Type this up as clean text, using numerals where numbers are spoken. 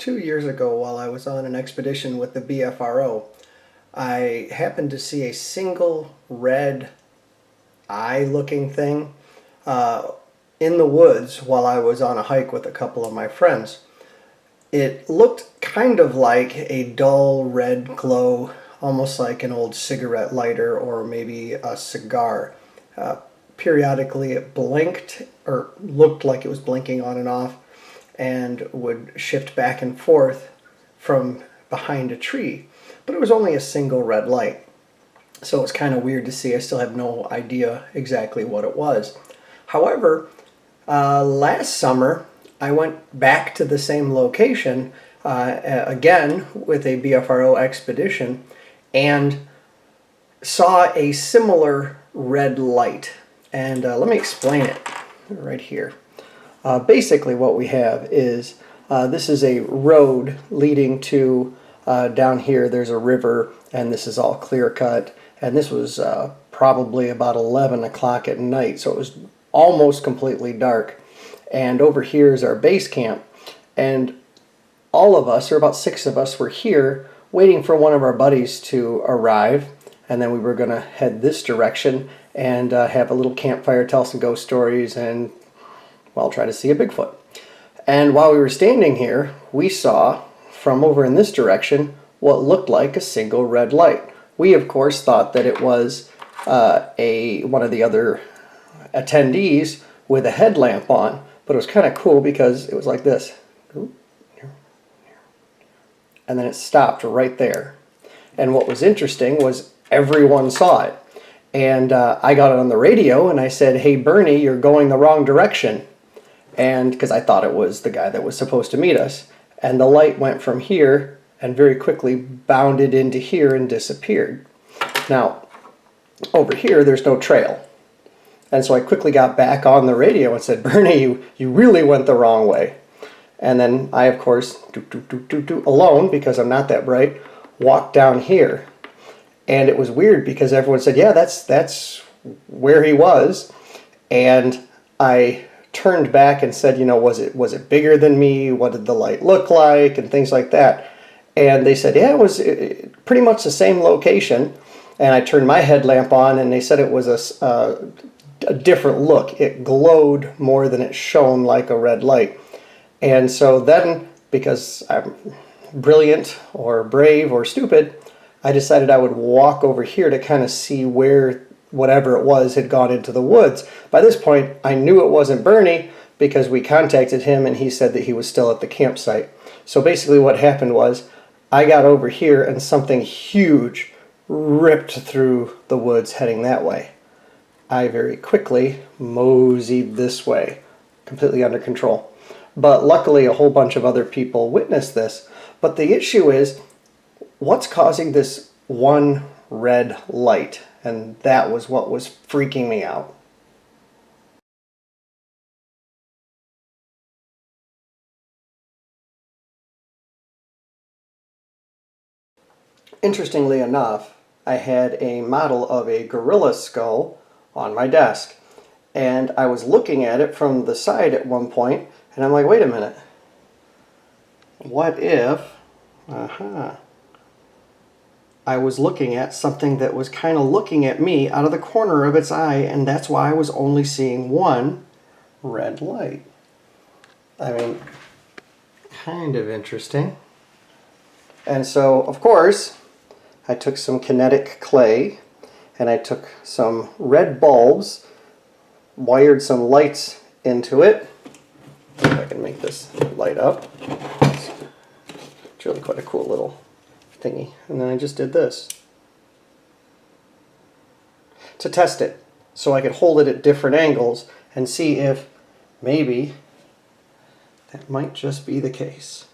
2 years ago, while I was on an expedition with the BFRO, I happened to see a single red eye-looking thing in the woods while I was on a hike with a couple of my friends. It looked kind of like a dull red glow, almost like an old cigarette lighter or maybe a cigar. Periodically it blinked, or looked like it was blinking on and off, and would shift back and forth from behind a tree. But it was only a single red light, so it was kind of weird to see. I still have no idea exactly what it was. However, last summer I went back to the same location again with a BFRO expedition and saw a similar red light. And let me explain it right here. Basically what we have is this is a road leading to down here. There's a river, and this is all clear cut, and this was probably about 11 o'clock at night, so it was almost completely dark. And over here is our base camp, and all of us, or about 6 of us, were here waiting for one of our buddies to arrive, and then we were going to head this direction and have a little campfire, tell some ghost stories, and, well, try to see a Bigfoot. And while we were standing here, we saw from over in this direction what looked like a single red light. We, of course, thought that it was one of the other attendees with a headlamp on, but it was kind of cool because it was like this. And then it stopped right there. And what was interesting was everyone saw it. And I got it on the radio and I said, "Hey Bernie, you're going the wrong direction." And because I thought it was the guy that was supposed to meet us. And the light went from here and very quickly bounded into here and disappeared. Now, over here, there's no trail. And so I quickly got back on the radio and said, "Bernie, you really went the wrong way." And then I, of course, alone, because I'm not that bright, walked down here. And it was weird because everyone said, "Yeah, that's where he was." And I turned back and said, "You know, was it bigger than me? What did the light look like?" and things like that. And they said, "Yeah, it was pretty much the same location." And I turned my headlamp on, and they said it was a different look. It glowed more than it shone like a red light. And so then, because I'm brilliant or brave or stupid, I decided I would walk over here to kind of see where whatever it was had gone into the woods. By this point, I knew it wasn't Bernie because we contacted him and he said that he was still at the campsite. So basically what happened was I got over here and something huge ripped through the woods heading that way. I very quickly moseyed this way, completely under control. But luckily a whole bunch of other people witnessed this. But the issue is, what's causing this one red light? And that was what was freaking me out. Interestingly enough, I had a model of a gorilla skull on my desk. And I was looking at it from the side at one point, and I'm like, wait a minute. What if... I was looking at something that was kind of looking at me out of the corner of its eye, and that's why I was only seeing one red light. I mean, kind of interesting. And so, of course, I took some kinetic clay, and I took some red bulbs, wired some lights into it. See if I can make this light up. It's really quite a cool little thingy. And then I just did this to test it so I could hold it at different angles and see if maybe that might just be the case.